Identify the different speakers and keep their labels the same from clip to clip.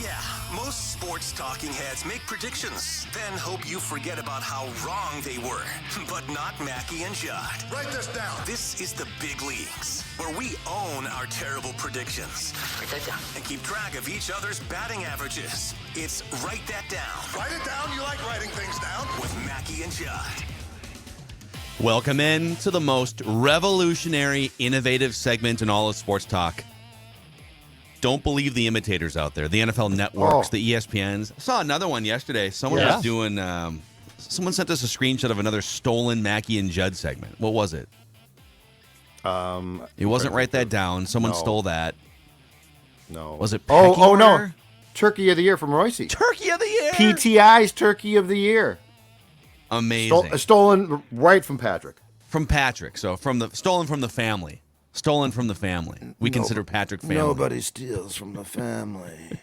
Speaker 1: Yeah, most sports talking heads make predictions, then hope you forget about how wrong they were. But not Mackie and Judd.
Speaker 2: Write this down.
Speaker 1: This is the big leagues, where we own our terrible predictions.
Speaker 3: Write that down.
Speaker 1: And keep track of each other's batting averages. It's Write That Down.
Speaker 2: Write it down. You like writing things down.
Speaker 1: With Mackie and Judd.
Speaker 4: Welcome in to the most revolutionary, innovative segment in all of sports talk. Don't believe the imitators out there, the NFL networks, the ESPNs. I saw another one yesterday. Someone was doing, someone sent us a screenshot of another stolen Mackie and Judd segment. What was it? It wasn't Write That Down. Someone stole that.
Speaker 5: No.
Speaker 4: Was it
Speaker 5: Oh, no.
Speaker 4: Order?
Speaker 5: Turkey of the Year from Royce.
Speaker 4: Turkey of the Year!
Speaker 5: PTI's Turkey of the Year.
Speaker 4: Amazing.
Speaker 5: Stolen right from Patrick.
Speaker 4: From Patrick. So stolen from the family. Stolen from the family. We consider Patrick family.
Speaker 5: Nobody steals from the family.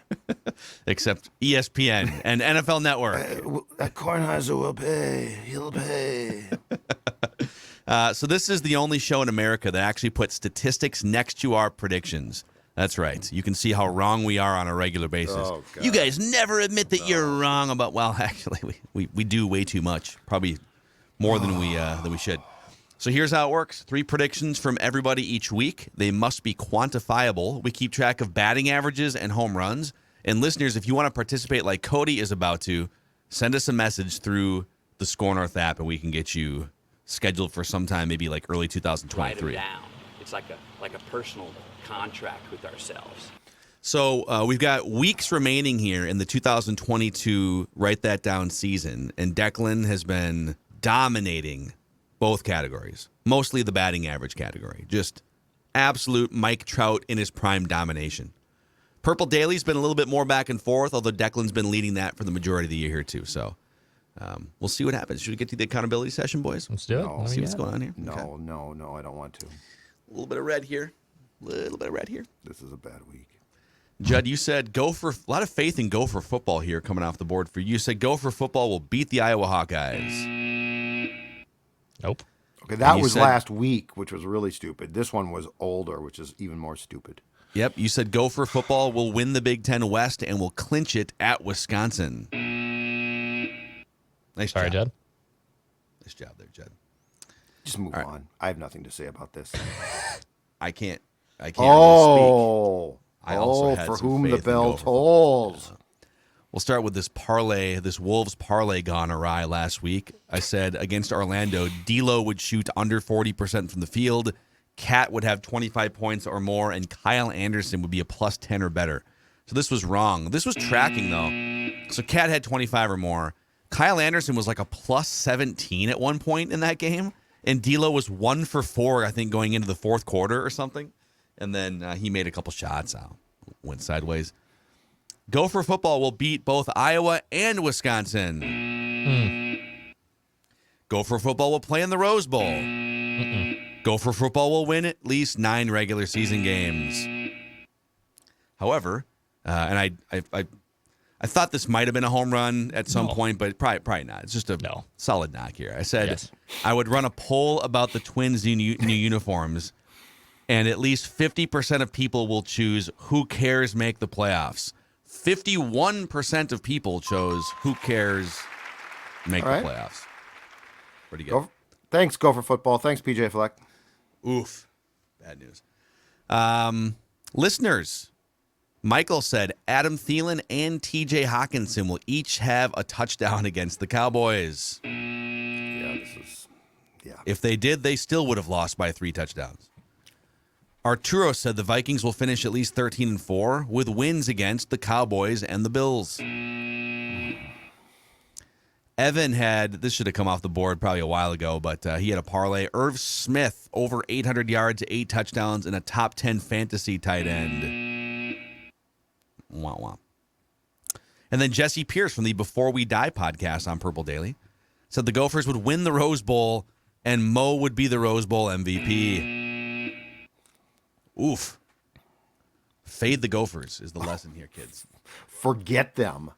Speaker 4: Except ESPN and NFL Network.
Speaker 5: Kornheiser will pay. He'll pay.
Speaker 4: So this is the only show in America that actually puts statistics next to our predictions. That's right. You can see how wrong we are on a regular basis.
Speaker 5: Oh, God.
Speaker 4: You guys never admit that you're wrong about, well, actually, we do way too much. Probably more than we should. So here's how it works. 3 predictions from everybody each week. They must be quantifiable. We keep track of batting averages and home runs. And listeners, if you want to participate like Cody is about to, send us a message through the Score North app, and we can get you scheduled for sometime, maybe like early 2023.
Speaker 3: Write them down. It's like a personal contract with ourselves.
Speaker 4: So we've got weeks remaining here in the 2022 Write That Down season, and Declan has been dominating both categories, mostly the batting average category. Just absolute Mike Trout in his prime domination. Purple Daily's been a little bit more back and forth, although Declan's been leading that for the majority of the year here too. So we'll see what happens. Should we get to the accountability session, boys?
Speaker 6: Let's do it.
Speaker 5: No.
Speaker 4: See what's going on here?
Speaker 5: No,
Speaker 4: Okay.
Speaker 5: no, I don't want to.
Speaker 4: A little bit of red here.
Speaker 5: This is a bad week.
Speaker 4: Judd, you said a lot of faith in Gopher football here coming off the board for you. You said Gopher football will beat the Iowa Hawkeyes.
Speaker 6: Nope.
Speaker 5: Okay, that
Speaker 4: You
Speaker 5: was
Speaker 4: said-
Speaker 5: last week, which was really stupid. This one was older, which is even more stupid.
Speaker 4: Yep, you said Gopher football will win the Big Ten West and will clinch it at Wisconsin. Nice
Speaker 6: Sorry,
Speaker 4: job.
Speaker 6: Judd.
Speaker 4: Nice job there, Judd.
Speaker 5: Just move
Speaker 4: right.
Speaker 5: on. I have nothing to say about this.
Speaker 4: I can't really speak.
Speaker 5: Oh,
Speaker 4: I also had
Speaker 5: for
Speaker 4: some
Speaker 5: whom the
Speaker 4: faith in
Speaker 5: bell
Speaker 4: Gopher
Speaker 5: tolls.
Speaker 4: We'll start with this parlay, this Wolves parlay gone awry last week. I said against Orlando, D'Lo would shoot under 40% from the field, Cat would have 25 points or more, and Kyle Anderson would be a plus 10 or better. So this was wrong. This was tracking, though. So Cat had 25 or more. Kyle Anderson was like a plus 17 at one point in that game, and D'Lo was 1 for 4, I think, going into the fourth quarter or something. And then he made a couple shots. Went sideways. Gopher football will beat both Iowa and Wisconsin. Gopher football will play in the Rose Bowl. Gopher football will win at least 9 regular season games. However, and I thought this might have been a home run at some point, but probably not. It's just a solid knock here. I said I would run a poll about the Twins' new uniforms, and at least 50% of people will choose who cares make the playoffs. 51% of people chose who cares make the playoffs. Pretty good.
Speaker 5: Thanks, Gopher football. Thanks, PJ Fleck.
Speaker 4: Oof. Bad news. Listeners, Michael said Adam Thielen and TJ Hawkinson will each have a touchdown against the Cowboys. If they did, they still would have lost by 3 touchdowns. Arturo said the Vikings will finish at least 13-4 with wins against the Cowboys and the Bills. Evan this should have come off the board probably a while ago, but he had a parlay. Irv Smith, over 800 yards, 8 touchdowns, and a top 10 fantasy tight end. Wah, wah. And then Jesse Pierce from the Before We Die podcast on Purple Daily said the Gophers would win the Rose Bowl and Mo would be the Rose Bowl MVP. Oof. Fade the Gophers is the lesson here, kids.
Speaker 5: Forget them.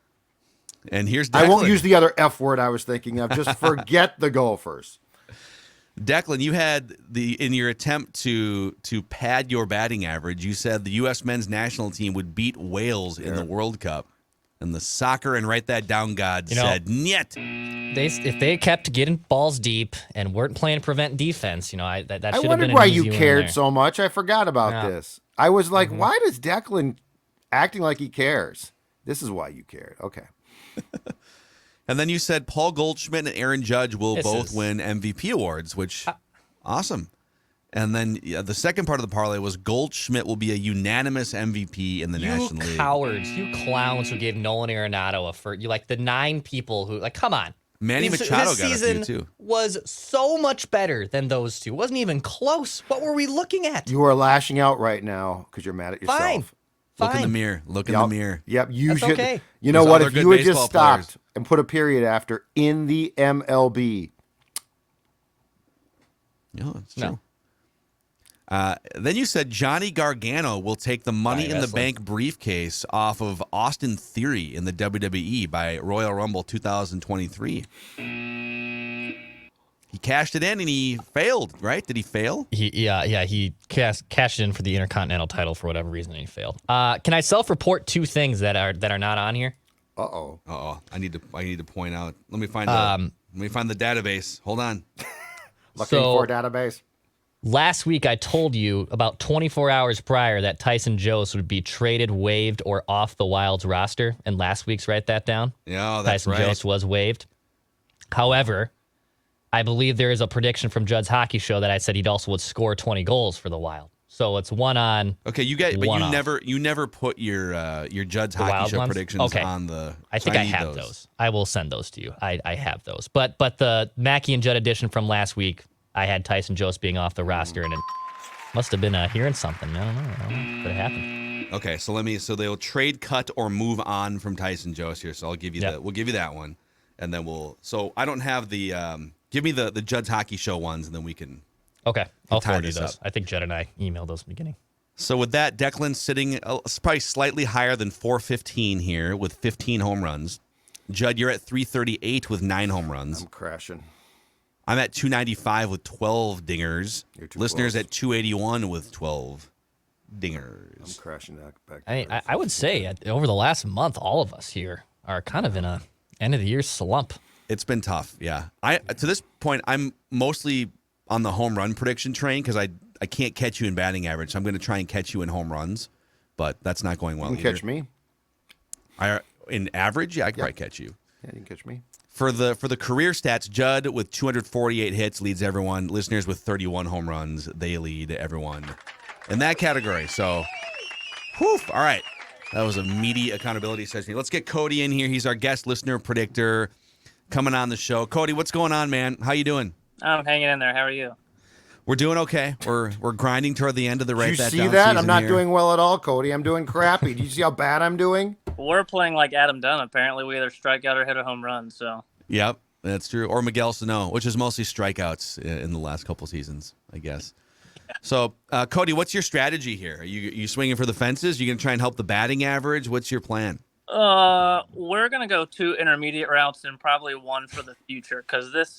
Speaker 4: And here's Declan.
Speaker 5: I won't use the other F word I was thinking of. Just forget the Gophers.
Speaker 4: Declan, you had in your attempt to pad your batting average, you said the U.S. men's national team would beat Wales in the World Cup. And the soccer and write that down God
Speaker 6: You know-
Speaker 4: said, "Niet."
Speaker 6: If they kept getting balls deep and weren't playing prevent defense, that
Speaker 5: I
Speaker 6: should have been
Speaker 5: wondered
Speaker 6: an
Speaker 5: why
Speaker 6: easy
Speaker 5: you
Speaker 6: win
Speaker 5: cared
Speaker 6: there.
Speaker 5: so much. I forgot about
Speaker 6: Yeah.
Speaker 5: this. I was like, why does Declan acting like he cares? This is why you cared. Okay.
Speaker 4: And then you said Paul Goldschmidt and Aaron Judge will
Speaker 6: This
Speaker 4: both
Speaker 6: is-
Speaker 4: win MVP awards, which awesome. And then the second part of the parlay was Goldschmidt will be a unanimous MVP in the
Speaker 6: You
Speaker 4: National League.
Speaker 6: cowards, you clowns who gave Nolan Arenado a first. You like the 9 people who come on.
Speaker 4: Manny
Speaker 6: This
Speaker 4: Machado got a
Speaker 6: season
Speaker 4: few too.
Speaker 6: was so much better than those two. It wasn't even close. What were we looking at?
Speaker 5: You are lashing out right now because you're mad at yourself.
Speaker 6: Fine.
Speaker 4: Look in the mirror. Look in the mirror.
Speaker 5: Yep. You
Speaker 6: That's
Speaker 5: should.
Speaker 6: okay.
Speaker 5: You know
Speaker 4: There's
Speaker 5: what?
Speaker 4: other
Speaker 5: If
Speaker 4: good
Speaker 5: you had just
Speaker 4: baseball
Speaker 5: stopped
Speaker 4: players.
Speaker 5: and put a period after in the MLB.
Speaker 4: Yeah, it's
Speaker 6: No.
Speaker 4: true. Then you said Johnny Gargano will take the Money
Speaker 6: By
Speaker 4: in the
Speaker 6: wrestling.
Speaker 4: Bank briefcase off of Austin Theory in the WWE by Royal Rumble 2023. He cashed it in and he failed, right? Did he fail?
Speaker 6: He cashed in for the Intercontinental title for whatever reason and he failed. Can I self-report 2 things that are not on here?
Speaker 5: Uh-oh.
Speaker 4: Uh-oh. I need to point out. Let me find the database. Hold on.
Speaker 5: Looking for a database.
Speaker 6: Last week, I told you about 24 hours prior that Tyson Jost would be traded, waived, or off the Wild's roster. And last week's, write that down.
Speaker 4: Yeah, that's
Speaker 6: Tyson
Speaker 4: right.
Speaker 6: Jost was waived. However, I believe there is a prediction from Judd's Hockey Show that I said he'd also would score 20 goals for the Wild. So it's one on.
Speaker 4: Okay, you guys, but
Speaker 6: one
Speaker 4: you
Speaker 6: off.
Speaker 4: never put your Judd's
Speaker 6: The
Speaker 4: Hockey
Speaker 6: Wild
Speaker 4: Show
Speaker 6: ones?
Speaker 4: predictions
Speaker 6: Okay.
Speaker 4: on the.
Speaker 6: I
Speaker 4: so
Speaker 6: think I
Speaker 4: need
Speaker 6: have those. I will send those to you. I have those. But the Mackey and Judd edition from last week, I had Tyson Jost being off the roster, and it must have been hearing something. I don't know. But it happened.
Speaker 4: Okay, so they'll trade, cut, or move on from Tyson Jost here. So I'll give you
Speaker 6: Yep.
Speaker 4: we'll give you that one, and then so I don't have the give me the Judd's Hockey Show ones, and then we can.
Speaker 6: Okay, I'll
Speaker 4: tie
Speaker 6: forward you
Speaker 4: this
Speaker 6: those.
Speaker 4: up.
Speaker 6: I think Judd and I emailed those in the beginning.
Speaker 4: So with that, Declan sitting probably slightly higher than 415 here with 15 home runs. Judd, you're at 338 with 9 home runs.
Speaker 5: I'm crashing.
Speaker 4: I'm at 295 with 12 dingers.
Speaker 5: You're too
Speaker 4: Listeners
Speaker 5: close.
Speaker 4: at 281 with 12
Speaker 5: I'm
Speaker 4: dingers.
Speaker 5: crashing back.
Speaker 6: I would say over the last month, all of us here are kind of in a end of the year slump.
Speaker 4: It's been tough, yeah. To this point, I'm mostly on the home run prediction train because I can't catch you in batting average. So I'm going to try and catch you in home runs, but that's not going well.
Speaker 5: You can catch me.
Speaker 4: In average, yeah, I can probably catch you.
Speaker 5: Yeah, you can catch me.
Speaker 4: For the career stats, Judd with 248 hits leads everyone. Listeners with 31 home runs, they lead everyone in that category. So, whew, all right. That was a meaty accountability session. Let's get Cody in here. He's our guest listener predictor coming on the show. Cody, what's going on, man? How you doing?
Speaker 7: I'm hanging in there. How are you?
Speaker 4: We're doing okay. We're grinding toward the end of the
Speaker 5: Did
Speaker 4: Write
Speaker 5: you
Speaker 4: That
Speaker 5: see
Speaker 4: Down
Speaker 5: that?
Speaker 4: season
Speaker 5: I'm not
Speaker 4: here.
Speaker 5: doing well at all, Cody. I'm doing crappy. Do you see how bad I'm doing?
Speaker 7: We're playing like Adam Dunn. Apparently, we either strike out or hit a home run. So
Speaker 4: Yep, that's true. Or Miguel Sano, which is mostly strikeouts in the last couple seasons, I guess. So, Cody, what's your strategy here? Are you swinging for the fences? You going to try and help the batting average? What's your plan?
Speaker 7: we're gonna go 2 intermediate routes and probably 1 for the future because this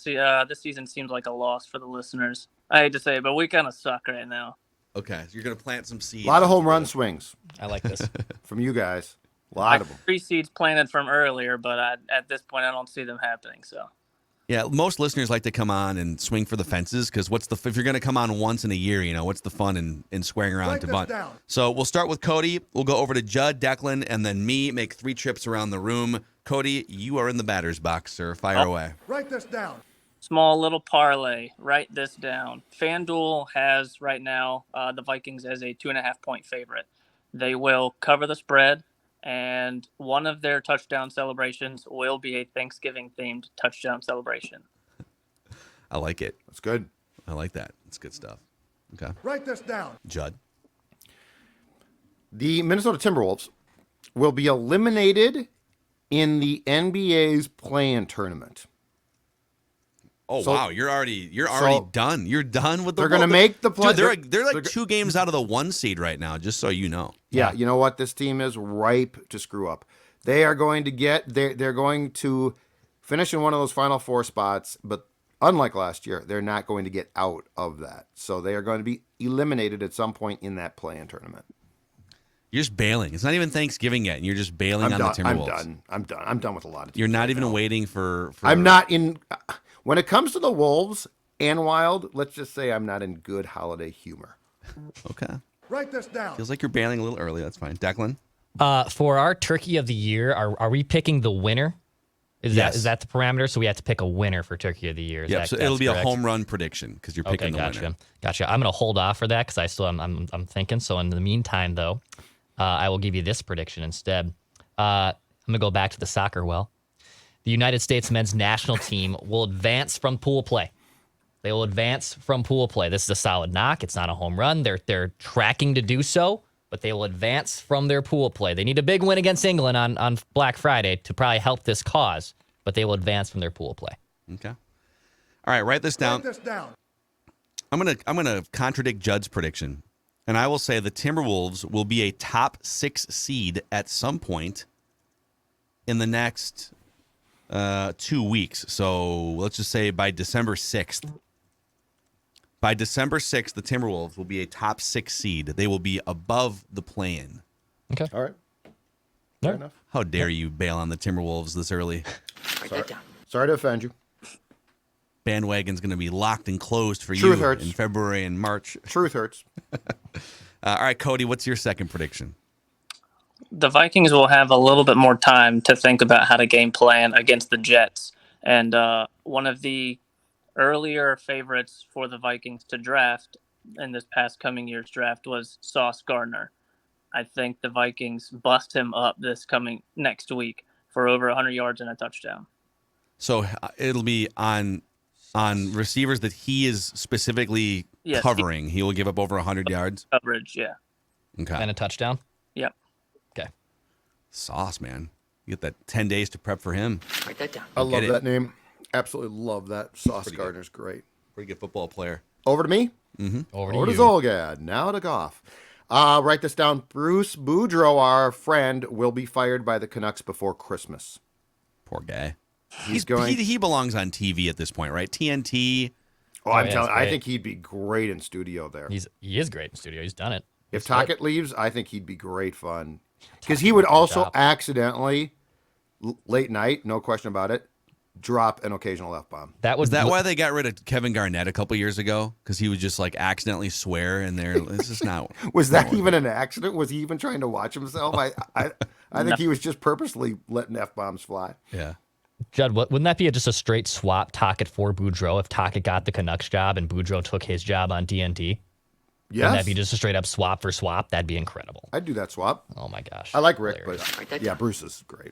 Speaker 7: season seems like a loss for the listeners. I hate to say it, but we kind of suck right now.
Speaker 4: Okay, so you're going to plant some seeds.
Speaker 5: A lot of home run swings
Speaker 6: I like this.
Speaker 5: from you guys. A lot of them.
Speaker 7: 3 seeds planted from earlier, but at this point, I don't see them happening. So
Speaker 4: Yeah, most listeners like to come on and swing for the fences because if you're going to come on once in a year, what's the fun in squaring around
Speaker 2: Write
Speaker 4: to
Speaker 2: this
Speaker 4: bunt?
Speaker 2: down.
Speaker 4: So we'll start with Cody. We'll go over to Judd, Declan, and then me. Make 3 trips around the room. Cody, you are in the batter's box, sir. Fire away.
Speaker 2: Write this down.
Speaker 7: small little parlay. Write this down. FanDuel has right now the Vikings as a 2.5-point favorite. They will cover the spread, and one of their touchdown celebrations will be a Thanksgiving-themed touchdown celebration.
Speaker 4: I like it.
Speaker 5: That's good.
Speaker 4: I like that. It's good stuff. Okay.
Speaker 2: Write this down.
Speaker 4: Judd.
Speaker 5: The Minnesota Timberwolves will be eliminated in the NBA's play-in tournament.
Speaker 4: Oh
Speaker 5: So-
Speaker 4: wow, you're already
Speaker 5: so-
Speaker 4: done. You're done with the.
Speaker 5: They're gonna
Speaker 4: Wolves?
Speaker 5: make the play-
Speaker 4: Dude, they're like
Speaker 5: they're-
Speaker 4: 2 games out of the 1 seed right now. Just so you know.
Speaker 5: Yeah, you know what? This team is ripe to screw up. They are going to they're going to finish in one of those Final Four spots, but unlike last year, they're not going to get out of that. So they are going to be eliminated at some point in that play-in tournament.
Speaker 4: You're just bailing. It's not even Thanksgiving yet, and you're just bailing on the Timberwolves.
Speaker 5: I'm done. I'm done with a lot of teams.
Speaker 4: You're not
Speaker 5: right
Speaker 4: even
Speaker 5: now.
Speaker 4: waiting for.
Speaker 5: I'm not in. When it comes to the Wolves and Wild, let's just say I'm not in good holiday humor.
Speaker 4: Okay.
Speaker 2: Write this down.
Speaker 4: Feels like you're bailing a little early. That's fine. Declan?
Speaker 6: For our Turkey of the Year, are we picking the winner?
Speaker 4: Yes.
Speaker 6: Is that the parameter? So we have to pick a winner for Turkey of the Year.
Speaker 4: Yeah, so it'll be a home run prediction because you're picking the winner.
Speaker 6: Gotcha. I'm going to hold off for that because I still I'm thinking. So in the meantime, though, I will give you this prediction instead. I'm going to go back to the soccer. Well, the United States men's national team will advance from pool play. They will advance from pool play. This is a solid knock. It's not a home run. They're tracking to do so, but they will advance from their pool play. They need a big win against England on Black Friday to probably help this cause, but they will advance from their pool play.
Speaker 4: Okay. All right, write this down.
Speaker 2: Write this down.
Speaker 4: I'm gonna contradict Judd's prediction, and I will say the Timberwolves will be a top 6 seed at some point in the next 2 weeks. So let's just say by December 6th. By December 6th, the Timberwolves will be a top 6 seed. They will be above the play-in.
Speaker 6: Okay.
Speaker 5: All right. Fair enough.
Speaker 4: How dare you bail on the Timberwolves this early?
Speaker 5: Sorry to offend you.
Speaker 4: Bandwagon's going to be locked and closed for
Speaker 5: Truth
Speaker 4: you
Speaker 5: hurts.
Speaker 4: in February and March.
Speaker 5: Truth hurts.
Speaker 4: All right, Cody, what's your second prediction?
Speaker 7: The Vikings will have a little bit more time to think about how to game plan against the Jets. And one of the earlier favorites for the Vikings to draft in this past coming year's draft was Sauce Gardner. I think the Vikings bust him up next week for over 100 yards and a touchdown.
Speaker 4: So it'll be on receivers that he is specifically covering. He will give up over 100 yards.
Speaker 7: Coverage, yeah.
Speaker 4: Okay.
Speaker 6: And a touchdown?
Speaker 7: Yep.
Speaker 6: Okay.
Speaker 4: Sauce, man. You get that 10 days to prep for him.
Speaker 7: Write that down.
Speaker 5: I love that name. Absolutely love that. Sauce Gardner's great.
Speaker 4: Pretty good football player.
Speaker 5: Over to me.
Speaker 6: Over
Speaker 5: Over
Speaker 6: to
Speaker 5: to
Speaker 6: you.
Speaker 5: Zolgad. Now to Goff. Write this down. Bruce Boudreau, our friend, will be fired by the Canucks before Christmas.
Speaker 4: Poor guy.
Speaker 5: going.
Speaker 4: He belongs on TV at this point, right? TNT.
Speaker 5: I'm
Speaker 6: yeah,
Speaker 5: telling.
Speaker 6: he's
Speaker 5: I
Speaker 6: great.
Speaker 5: think he'd be great in studio there.
Speaker 6: He is great in studio. He's done it.
Speaker 5: If Tocchet leaves, I think he'd be great fun because he would also
Speaker 6: job.
Speaker 5: accidentally, late night, no question about it, drop an occasional F-bomb.
Speaker 4: Was that why they got rid of Kevin Garnett a couple years ago? Because he would just like accidentally swear, and it's just not.
Speaker 5: Was that even an accident? Was he even trying to watch himself? I think he was just purposely letting F-bombs fly.
Speaker 4: Yeah.
Speaker 6: Judd, wouldn't that be just a straight swap Tocchet for Boudreau if Tocchet got the Canucks job and Boudreau took his job on TNT?
Speaker 5: Yes.
Speaker 6: Wouldn't that be just a straight up swap for swap? That'd be incredible.
Speaker 5: I'd do that swap.
Speaker 6: Oh my gosh.
Speaker 5: I like Rick,
Speaker 6: Hilarious.
Speaker 5: but yeah, Bruce is great.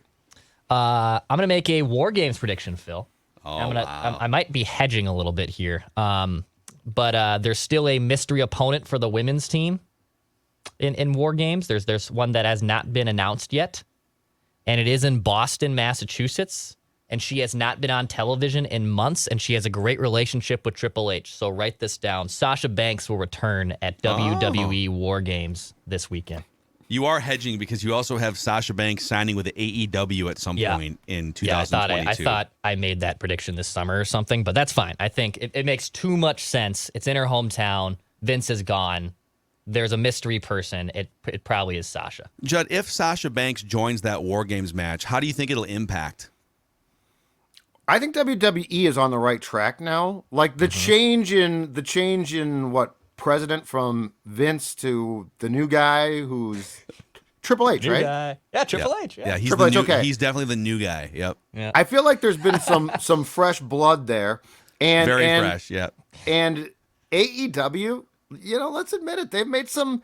Speaker 6: I'm gonna make a War Games prediction, Phil.
Speaker 4: Oh, wow.
Speaker 6: I might be hedging a little bit here, but there's still a mystery opponent for the women's team in War Games. There's one that has not been announced yet, and it is in Boston, Massachusetts. And she has not been on television in months, and she has a great relationship with Triple H. So write this down. Sasha Banks will return at WWE War Games this weekend.
Speaker 4: You are hedging because you also have Sasha Banks signing with the AEW at some point in 2022.
Speaker 6: I thought I made that prediction this summer or something, but that's fine. I think it makes too much sense. It's in her hometown. Vince is gone. There's a mystery person. It probably is Sasha.
Speaker 4: Judd, if Sasha Banks joins that War Games match, how do you think it'll impact?
Speaker 5: I think WWE is on the right track now. Like the change in what president from Vince to the new guy who's Triple H, right?
Speaker 6: Guy. Yeah, Triple H.
Speaker 4: Yeah, he's
Speaker 5: Triple
Speaker 4: the
Speaker 5: H,
Speaker 4: new,
Speaker 5: okay.
Speaker 4: He's definitely the new guy. Yep.
Speaker 6: Yeah.
Speaker 5: I feel like there's been some fresh blood there, and
Speaker 4: Very fresh. Yep.
Speaker 5: And AEW, let's admit it, they've made some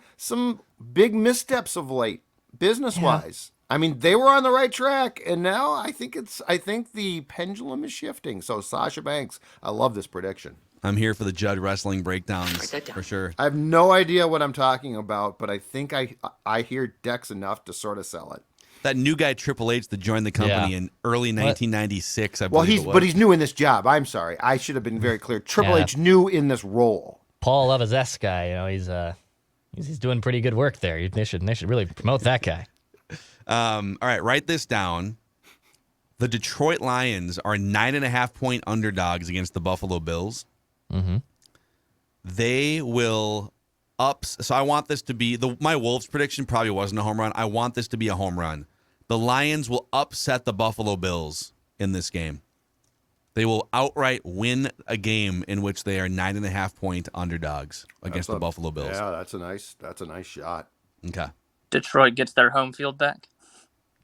Speaker 5: big missteps of late, business wise. I mean, they were on the right track, and now I think the pendulum is shifting. So Sasha Banks, I love this prediction.
Speaker 4: I'm here for the Judd wrestling breakdowns for sure.
Speaker 5: I have no idea what I'm talking about, but I think I hear Dex enough to sort of sell it.
Speaker 4: That new guy Triple H that joined the company in early 1996. I believe
Speaker 5: But he's new in this job. I'm sorry, I should have been very clear. Triple H new in this role.
Speaker 6: Paul Levezes guy, he's doing pretty good work there. They should really promote that guy.
Speaker 4: All right, write this down. The Detroit Lions are 9.5-point underdogs against the Buffalo Bills.
Speaker 6: Mm-hmm.
Speaker 4: They will So I want this to be my Wolves prediction probably wasn't a home run. I want this to be a home run. The Lions will upset the Buffalo Bills in this game. They will outright win a game in which they are 9.5-point underdogs against the Buffalo Bills.
Speaker 5: Yeah, that's a nice shot.
Speaker 4: Okay.
Speaker 7: Detroit gets their home field back.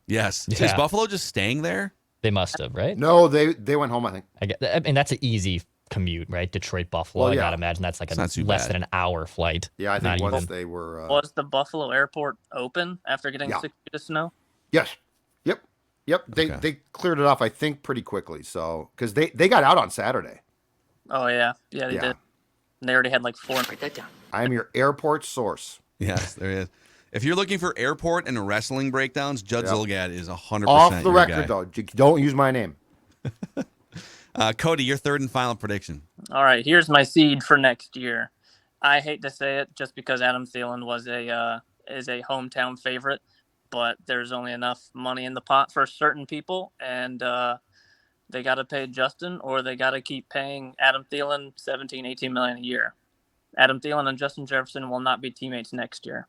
Speaker 4: Yes.
Speaker 6: Yeah.
Speaker 4: Is Buffalo just staying there?
Speaker 6: They must have, right?
Speaker 5: No, they went home, I think.
Speaker 6: I mean, that's an easy commute, right? Detroit, Buffalo.
Speaker 5: Well,
Speaker 6: I
Speaker 5: yeah.
Speaker 6: gotta imagine that's like
Speaker 4: It's not too
Speaker 6: less
Speaker 4: bad.
Speaker 6: than an hour flight.
Speaker 5: Yeah, I think
Speaker 6: Not
Speaker 5: once
Speaker 6: even.
Speaker 5: they were.
Speaker 7: Was the Buffalo airport open after getting
Speaker 5: Yeah.
Speaker 7: 6 feet of snow?
Speaker 5: Yes. Yep. They
Speaker 4: Okay.
Speaker 5: they cleared it off, I think, pretty quickly. So because they got out on Saturday.
Speaker 7: Oh, yeah. Yeah, they
Speaker 5: Yeah.
Speaker 7: did. And they already had like 4.
Speaker 5: I am your airport source.
Speaker 4: Yes, there is. If you're looking for airport and wrestling breakdowns, Judd
Speaker 5: Yep.
Speaker 4: Zolgad is 100%
Speaker 5: Off the
Speaker 4: your
Speaker 5: record,
Speaker 4: guy.
Speaker 5: though. Don't use my name.
Speaker 4: Cody, your third and final prediction.
Speaker 7: All right, here's my seed for next year. I hate to say it, just because Adam Thielen was is a hometown favorite, but there's only enough money in the pot for certain people, and they got to pay Justin, or they got to keep paying Adam Thielen 17, 18 million a year. Adam Thielen and Justin Jefferson will not be teammates next year.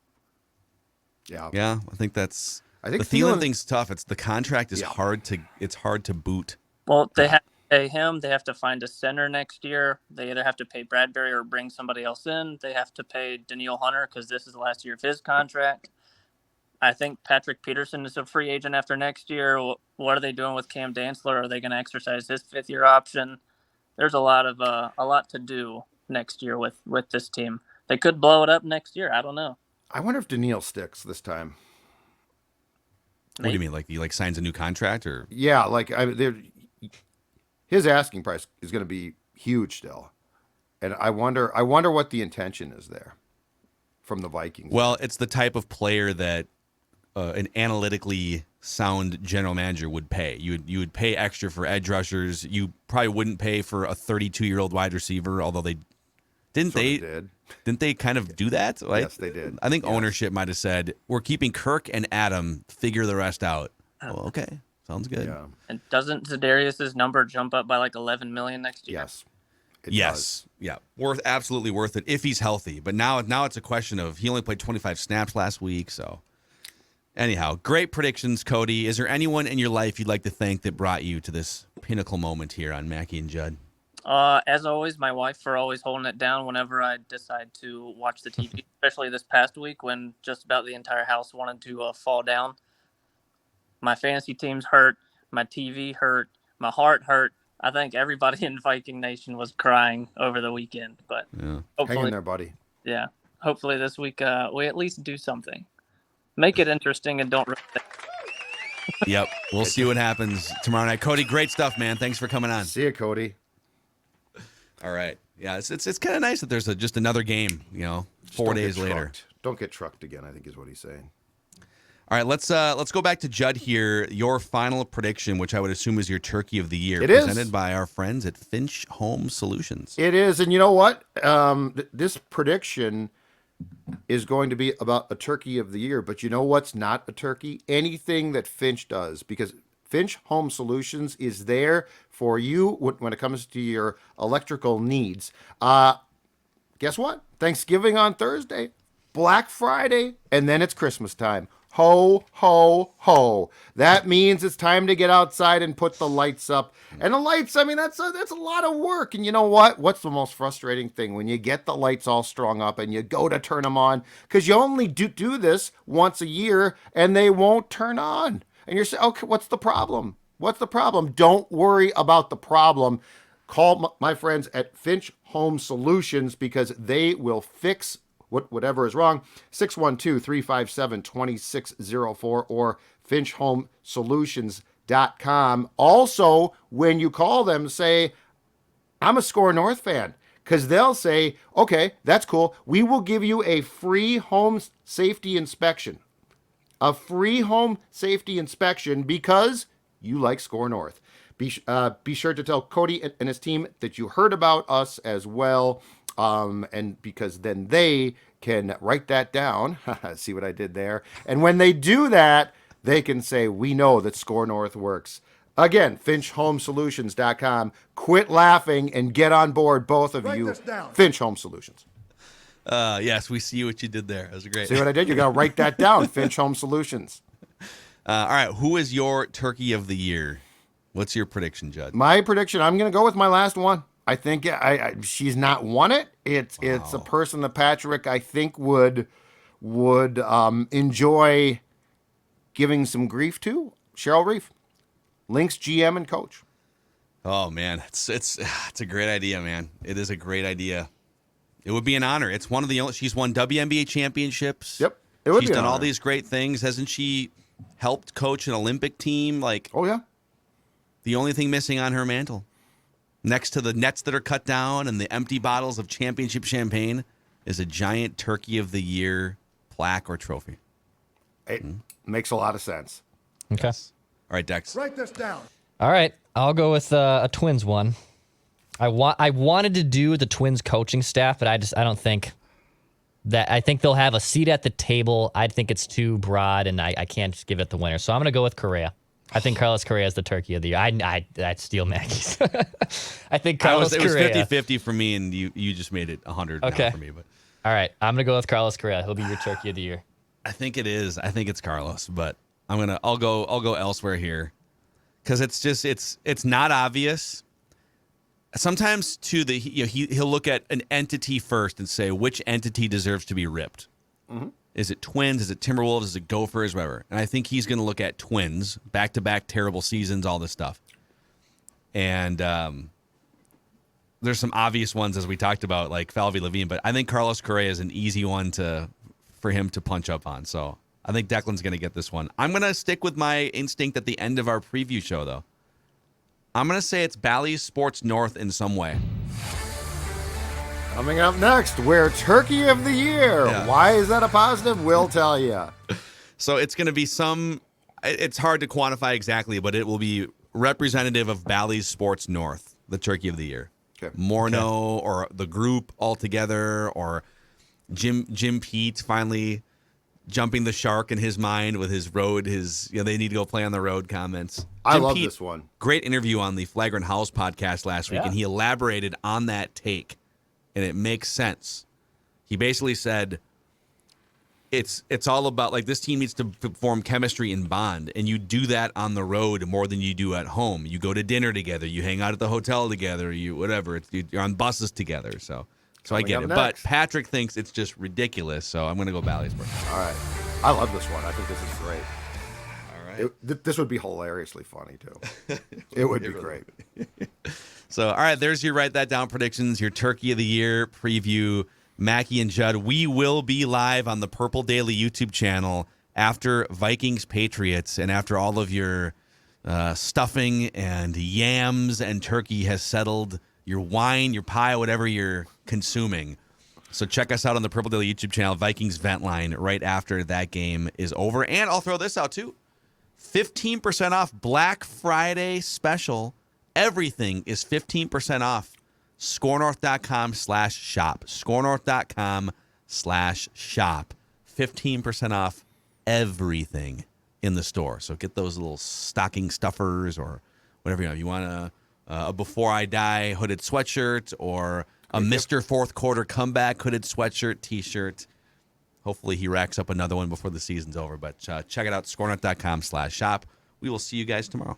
Speaker 5: Yeah.
Speaker 4: Yeah, I think that's
Speaker 5: I think
Speaker 4: the Thielen
Speaker 5: Thielen-
Speaker 4: thing's tough. It's the contract is
Speaker 5: Yeah.
Speaker 4: hard to boot.
Speaker 7: Well, they have to pay him. They have to find a center next year. They either have to pay Bradbury or bring somebody else in. They have to pay Danielle Hunter because this is the last year of his contract. I think Patrick Peterson is a free agent after next year. What are they doing with Cam Dantzler? Are they going to exercise his 5th-year option? There's a lot to do next year with this team. They could blow it up next year. I don't know.
Speaker 5: I wonder if Daniil sticks this time.
Speaker 4: What do you mean? Like he signs a new contract or?
Speaker 5: Yeah, his asking price is going to be huge still, and I wonder what the intention is there from the Vikings.
Speaker 4: Well, it's the type of player that an analytically sound general manager would pay. You would pay extra for edge rushers. You probably wouldn't pay for a 32-year-old wide receiver, although they didn't. Didn't they kind of do that? Like,
Speaker 5: Yes, they did.
Speaker 4: I think
Speaker 5: Yes.
Speaker 4: ownership might have said, "We're keeping Kirk and Adam. Figure the rest out." Well, okay, sounds good.
Speaker 5: Yeah.
Speaker 7: And doesn't Za'Darius's number jump up by like 11 million next year?
Speaker 5: Yes. It
Speaker 4: Yes, yeah, absolutely worth it if he's healthy. But now it's a question of he only played 25 snaps last week. So, anyhow, great predictions, Cody. Is there anyone in your life you'd like to thank that brought you to this pinnacle moment here on Mackie and Judd?
Speaker 7: As always, my wife for always holding it down whenever I decide to watch the TV, especially this past week when just about the entire house wanted to fall down. My fantasy team's hurt. My TV hurt. My heart hurt. I think everybody in Viking Nation was crying over the weekend. But
Speaker 4: Yeah.
Speaker 5: Hang
Speaker 7: hopefully,
Speaker 5: in there, buddy.
Speaker 7: yeah, hopefully this week we at least do something. Make it interesting and don't.
Speaker 4: Yep, we'll see what happens tomorrow night. Cody, great stuff, man. Thanks for coming on.
Speaker 5: See you, Cody.
Speaker 4: All right, yeah, it's kind of nice that there's just another game.
Speaker 5: Just
Speaker 4: 4
Speaker 5: don't
Speaker 4: days
Speaker 5: get
Speaker 4: later.
Speaker 5: trucked. Don't get trucked again, I think is what he's saying.
Speaker 4: All right, let's go back to Judd here. Your final prediction, which I would assume is your turkey of the year,
Speaker 5: It is.
Speaker 4: presented by our friends at Finch Home Solutions.
Speaker 5: It is, and you know what? This prediction is going to be about a turkey of the year, but you know what's not a turkey? Anything that Finch does, because Finch Home Solutions is there for you when it comes to your electrical needs. Guess what? Thanksgiving on Thursday, Black Friday, and then it's Christmas time. Ho, ho, ho. That means it's time to get outside and put the lights up. And the lights, I mean, that's a lot of work. And you know what? What's the most frustrating thing? When you get the lights all strung up and you go to turn them on, because you only do this once a year and they won't turn on. And you're saying, okay, what's the problem? What's the problem? Don't worry about the problem. Call my friends at Finch Home Solutions because they will fix whatever is wrong. 612-357-2604 or finchhomesolutions.com. Also, when you call them, say, I'm a Score North fan, because they'll say, okay, that's cool. We will give you a free home safety inspection. A free home safety inspection because you like Score North. Be sure to tell Cody and his team that you heard about us as well. And because then they can write that down. See what I did there? And when they do that, they can say, we know that Score North works. Again, finchhomesolutions.com. Quit laughing and get on board, both of
Speaker 2: Write
Speaker 5: you.
Speaker 2: this down.
Speaker 5: Finch Home Solutions.
Speaker 4: Yes, we see what you did there. That was great.
Speaker 5: See what I did? You got to write that down. Finch Home Solutions.
Speaker 4: All right, who is your turkey of the year? What's your prediction, Judd?
Speaker 5: My prediction, I'm going to go with my last one. I think she's not won it. It's a person that Patrick, I think, would enjoy giving some grief to. Cheryl Reeve, Lynx GM and coach.
Speaker 4: Oh man, it's a great idea, man. It is a great idea. It would be an honor. It's one of the only. She's won WNBA championships.
Speaker 5: Yep, it would
Speaker 4: She's
Speaker 5: be an
Speaker 4: done all
Speaker 5: honor.
Speaker 4: these great things. Hasn't she helped coach an Olympic team? Like,
Speaker 5: Oh yeah.
Speaker 4: the only thing missing on her mantle, next to the nets that are cut down and the empty bottles of championship champagne, is a giant turkey of the year plaque or trophy.
Speaker 5: It makes a lot of sense.
Speaker 6: Okay.
Speaker 4: All right, Dex.
Speaker 2: Write this down.
Speaker 6: All right, I'll go with a Twins one. I wanted to do the Twins coaching staff, but I don't think that. I think they'll have a seat at the table. I think it's too broad, and I can't give it the winner. So I'm gonna go with Correa. I think Carlos Correa is the turkey of the year. I'd steal Maggie's. I think Carlos
Speaker 4: It was
Speaker 6: Correa.
Speaker 4: 50-50 for me, and you just made it 100 now
Speaker 6: Okay.
Speaker 4: for me. But
Speaker 6: All right, I'm gonna go with Carlos Correa. He'll be your turkey of the year.
Speaker 4: I think it is. I think it's Carlos, but I'll go elsewhere here because it's not obvious. Sometimes too, he'll look at an entity first and say which entity deserves to be ripped.
Speaker 5: Mm-hmm.
Speaker 4: Is it Twins? Is it Timberwolves? Is it Gophers? Whatever. And I think he's going to look at Twins, back-to-back terrible seasons, all this stuff. And there's some obvious ones, as we talked about, like Falvey Levine, but I think Carlos Correa is an easy one for him to punch up on. So I think Declan's going to get this one. I'm going to stick with my instinct at the end of our preview show, though. I'm going to say it's Bally's Sports North in some way.
Speaker 5: Coming up next, we're Turkey of the Year.
Speaker 4: Yeah.
Speaker 5: Why is that a positive? We'll tell you.
Speaker 4: So it's going to be it's hard to quantify exactly, but it will be representative of Bally's Sports North, the Turkey of the Year.
Speaker 5: Okay.
Speaker 4: Morneau or the group altogether, or Jim Pete finally jumping the shark in his mind with his they need to go play on the road comments.
Speaker 5: I
Speaker 4: Jim
Speaker 5: love
Speaker 4: Pete,
Speaker 5: this one.
Speaker 4: Great interview on the Flagrant House podcast last week,
Speaker 6: Yeah.
Speaker 4: and he elaborated on that take, and it makes sense. He basically said it's all about, like, this team needs to form chemistry and bond, and you do that on the road more than you do at home. You go to dinner together, you hang out at the hotel together, you're on buses together. So I get it.
Speaker 5: up
Speaker 4: But
Speaker 5: next.
Speaker 4: Patrick thinks it's just ridiculous, so I'm going to go Bally's.
Speaker 5: All right. I love this one. I think this is great.
Speaker 4: All right.
Speaker 5: This would be hilariously funny, too. It would be great.
Speaker 4: So, all right, there's your Write That Down predictions, your Turkey of the Year preview. Mackie and Judd, we will be live on the Purple Daily YouTube channel after Vikings Patriots and after all of your stuffing and yams and turkey has settled, your wine, your pie, whatever you're consuming. So check us out on the Purple Daily YouTube channel, Vikings Vent Line, right after that game is over. And I'll throw this out, too. 15% off Black Friday special. Everything is 15% off. ScoreNorth.com/shop. ScoreNorth.com/shop. 15% off everything in the store. So get those little stocking stuffers or whatever you want. You want a Before I Die hooded sweatshirt or a Mr. Fourth Quarter Comeback hooded sweatshirt, T-shirt. Hopefully he racks up another one before the season's over. But check it out, ScoreNorth.com/shop. We will see you guys tomorrow.